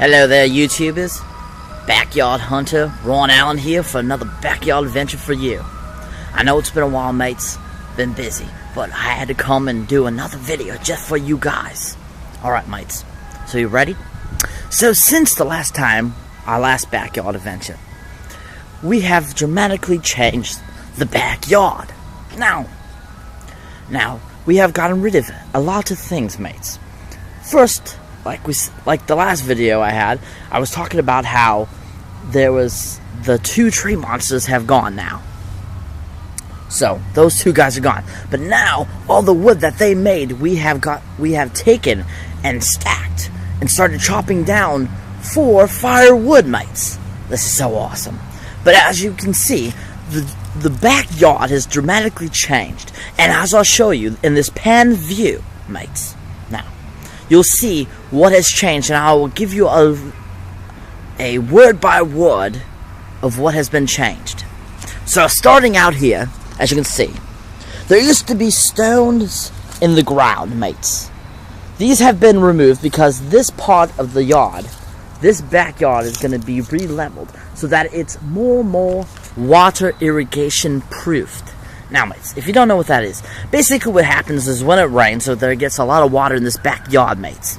Hello there, YouTubers. Backyard Hunter, Ron Allen here for another backyard adventure for you. I know it's been a while, mates. Been busy, but I had to come and do another video just for you guys. Alright, mates. So you ready? So since the last time, our last backyard adventure, we have dramatically changed the backyard. Now, we have gotten rid of a lot of things, mates. First, like the last video I had, I was talking about how the two tree monsters have gone now. So those two guys are gone. But now all the wood that they made, we have taken and stacked and started chopping down for firewood, mates. This is so awesome. But as you can see, the backyard has dramatically changed, and as I'll show you in this pan view, mates. Now, you'll see what has changed, and I will give you a word by word of what has been changed. So, starting out here, as you can see, there used to be stones in the ground, mates. These have been removed because this part of the yard, this backyard, is going to be re-leveled so that it's more water irrigation proofed. Now, mates, if you don't know what that is, basically what happens is when it rains, so there gets a lot of water in this backyard, mates,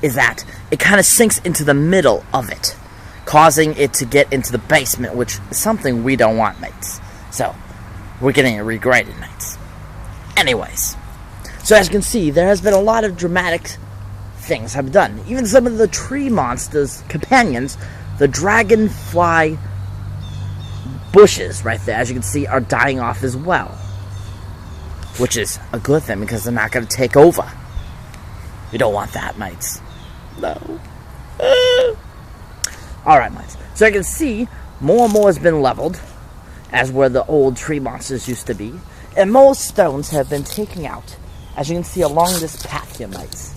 is that it kind of sinks into the middle of it, causing it to get into the basement, which is something we don't want, mates. So, we're getting it regraded, mates. Anyways, so as you can see, there has been a lot of dramatic things have done. Even some of the tree monsters' companions, the dragonfly bushes right there, as you can see, are dying off as well. Which is a good thing, because they're not going to take over. You don't want that, mates. No. Alright, mates. So you can see, more and more has been leveled, as where the old tree monsters used to be. And more stones have been taken out, as you can see along this path here, mates.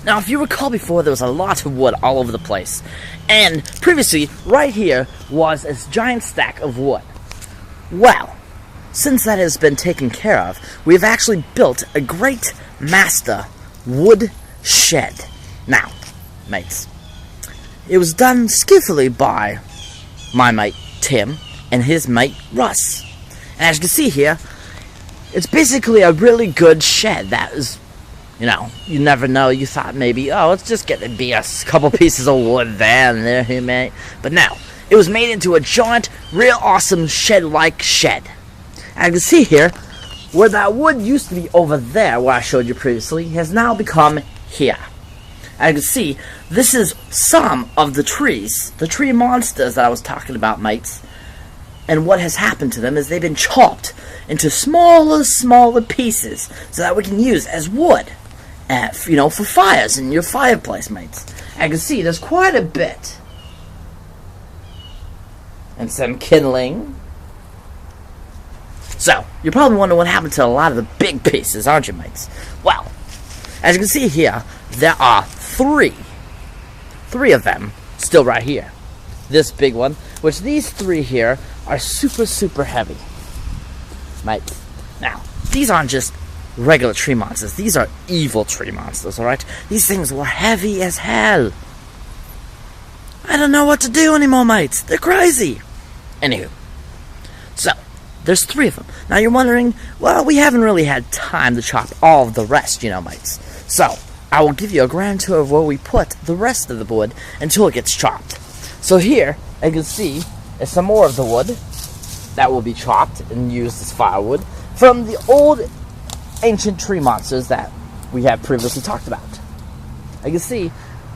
Now, if you recall before, there was a lot of wood all over the place. And previously, right here, was a giant stack of wood. Well, since that has been taken care of, we have actually built a great master wood shed. Now, mates, it was done skillfully by my mate Tim and his mate Russ. And as you can see here, it's basically a really good shed that is, you know, you never know. You thought maybe, oh, it's just going to be a couple pieces of wood there and there, hey, mate. But no, it was made into a giant, real awesome shed-like shed. And you can see here, where that wood used to be over there, where I showed you previously, has now become here. And you can see, this is some of the trees, the tree monsters that I was talking about, mates. And what has happened to them is they've been chopped into smaller pieces so that we can use as wood. You know, for fires in your fireplace, mates. I can see there's quite a bit. And some kindling. So, you're probably wondering what happened to a lot of the big pieces, aren't you, mates? Well, as you can see here, there are three of them still right here. This big one, which these three here are super heavy, mates. Now, these aren't just regular tree monsters. These are evil tree monsters, alright? These things were heavy as hell. I don't know what to do anymore, mates. They're crazy. Anywho. So, there's three of them. Now you're wondering, well, we haven't really had time to chop all of the rest, you know, mates. So, I will give you a grand tour of where we put the rest of the wood until it gets chopped. So here, as you can see, is some more of the wood that will be chopped and used as firewood from the old ancient tree monsters that we have previously talked about. As you can see,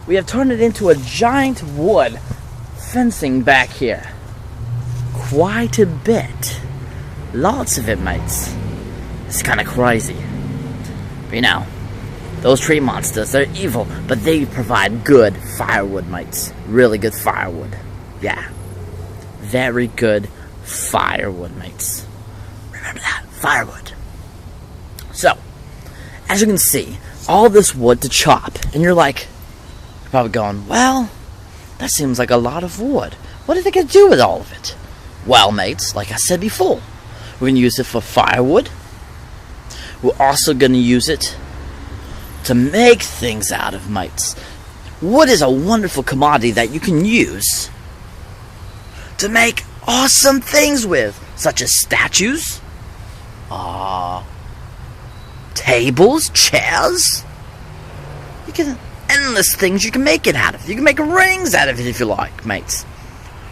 we have turned it into a giant wood fencing back here. Quite a bit. Lots of it, mates. It's kind of crazy. But you know, those tree monsters, they're evil, but they provide good firewood, mates. Really good firewood. Yeah. Very good firewood, mates. Remember that, firewood. So, as you can see, all this wood to chop, and you're probably going, well, that seems like a lot of wood. What are they going to do with all of it? Well, mates, like I said before, we're going to use it for firewood. We're also going to use it to make things out of, mates. wood is a wonderful commodity that you can use to make awesome things with, such as statues, tables, chairs. You can endless things you can make it out of. You can make rings out of it if you like, mates.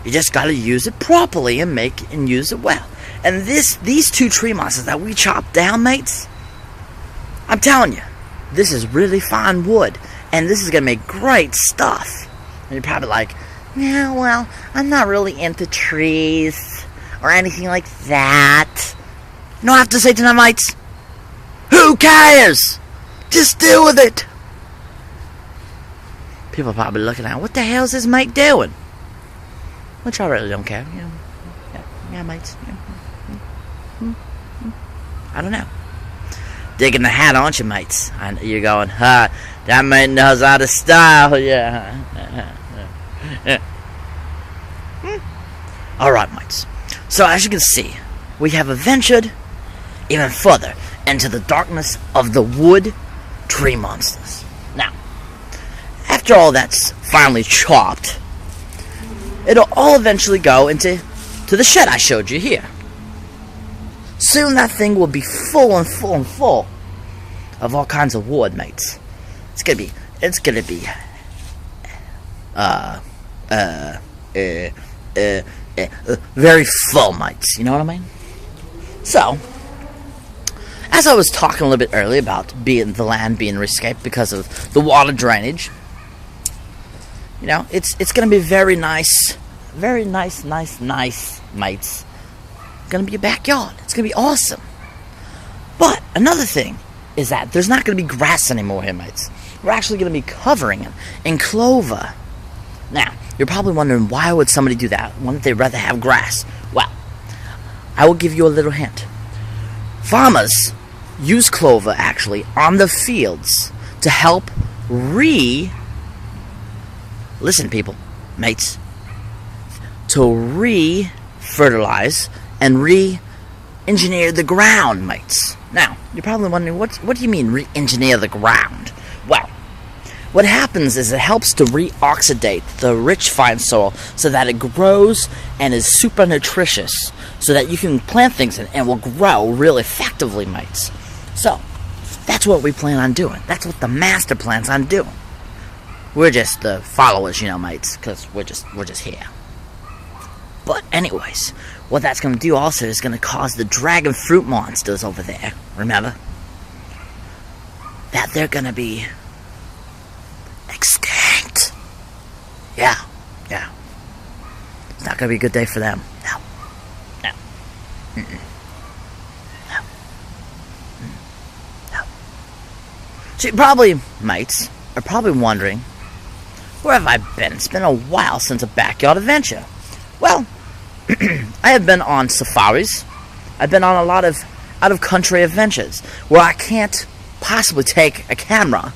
You just gotta use it properly and use it well. And these two tree monsters that we chopped down, mates, I'm telling you, this is really fine wood, and this is gonna make great stuff. And you're probably like, yeah, well, I'm not really into trees or anything like that. You know what I have to say to them, mates? Who cares? Just deal with it. People are probably looking at, what the hell is this mate doing? Which I really don't care. Yeah, mates. Yeah. I don't know. Digging the hat, aren't you, mates? And you're going, that mate knows how to style. Yeah. Alright, mates. So as you can see, we have ventured even further into the darkness of the wood tree monsters. Now, after all that's finally chopped, it'll all eventually go into the shed I showed you here. Soon that thing will be full of all kinds of wood, mates. It's gonna be very full, mates. You know what I mean? So, as I was talking a little bit earlier about the land being rescaped because of the water drainage, you know, it's gonna be very nice, mates. It's gonna be a backyard. It's gonna be awesome. But another thing is that there's not gonna be grass anymore here, mates. We're actually gonna be covering it in clover. Now, you're probably wondering, why would somebody do that? Wouldn't they rather have grass? Well, I will give you a little hint. Farmers use clover, actually, on the fields to help listen, people, mates, to re-fertilize and re-engineer the ground, mates. Now, you're probably wondering, what do you mean, re-engineer the ground? Well, what happens is it helps to re-oxidate the rich fine soil so that it grows and is super nutritious, so that you can plant things in and will grow real effectively, mates. So, that's what we plan on doing. That's what the master plans on doing. We're just the followers, you know, mates, because we're just here. But anyways, what that's going to do also is going to cause the dragon fruit monsters over there, remember? That they're going to be extinct. Yeah. It's not going to be a good day for them. No. Mm-mm. No. So you probably, mates, are probably wondering, where have I been? It's been a while since a backyard adventure. Well, I have been on safaris. I've been on a lot of out-of-country adventures where I can't possibly take a camera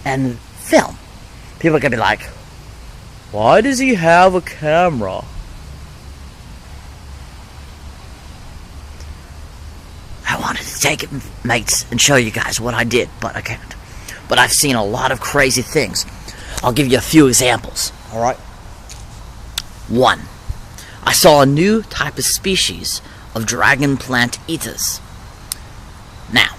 and film. People are going to be like, why does he have a camera? I wanted to take it, mates, and show you guys what I did, but I can't. But I've seen a lot of crazy things. I'll give you a few examples, alright? 1. I saw a new type of species of dragon plant eaters. Now,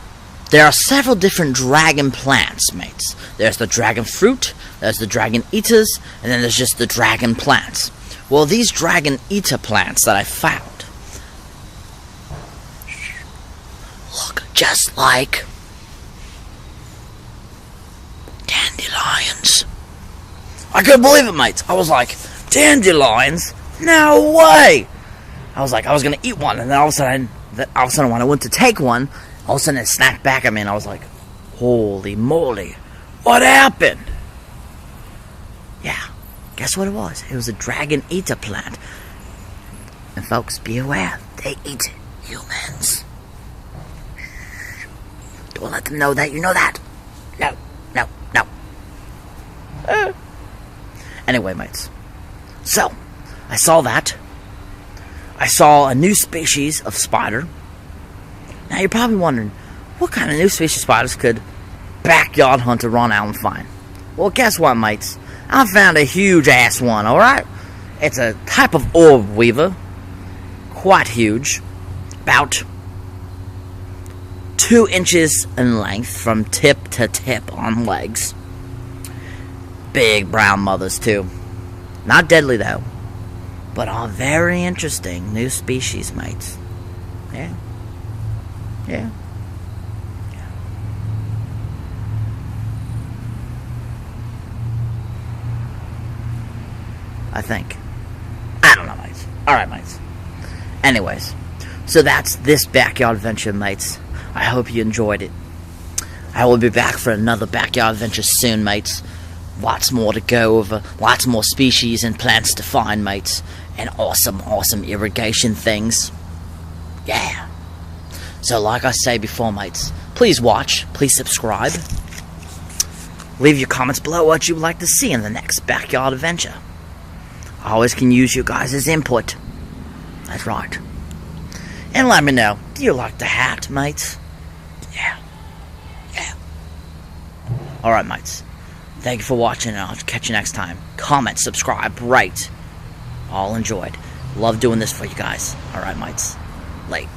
there are several different dragon plants, mates. There's the dragon fruit, there's the dragon eaters, and then there's just the dragon plants. Well, these dragon eater plants that I found look just like dandelions. I couldn't believe it, mates. I was like, dandelions? No way! I was like, I was gonna eat one, and then all of a sudden, when I went to take one, all of a sudden it snapped back at me, and I was like, holy moly, what happened? Yeah, guess what it was? It was a dragon eater plant. And folks, be aware, they eat humans. Don't let them know that you know that. No. Anyway, mates. So, I saw that. I saw a new species of spider. Now, you're probably wondering, what kind of new species of spiders could backyard hunter Ron Allen find? Well, guess what, mates? I found a huge-ass one, alright? It's a type of orb weaver. Quite huge. About 2 inches in length from tip to tip on legs. Big brown mothers, too. Not deadly, though. But are very interesting new species, mates. Yeah. Yeah. I think. I don't know, mates. Alright, mates. Anyways, so that's this backyard adventure, mates. I hope you enjoyed it. I will be back for another backyard adventure soon, mates. Lots more to go over. Lots more species and plants to find, mates. And awesome irrigation things. Yeah. So like I say before, mates, please watch. Please subscribe. Leave your comments below what you would like to see in the next backyard adventure. I always can use you guys' input. That's right. And let me know, do you like the hat, mates? Yeah. Yeah. Alright, mates. Thank you for watching, and I'll catch you next time. Comment, subscribe, rate. All enjoyed. Love doing this for you guys. Alright, mates. Late.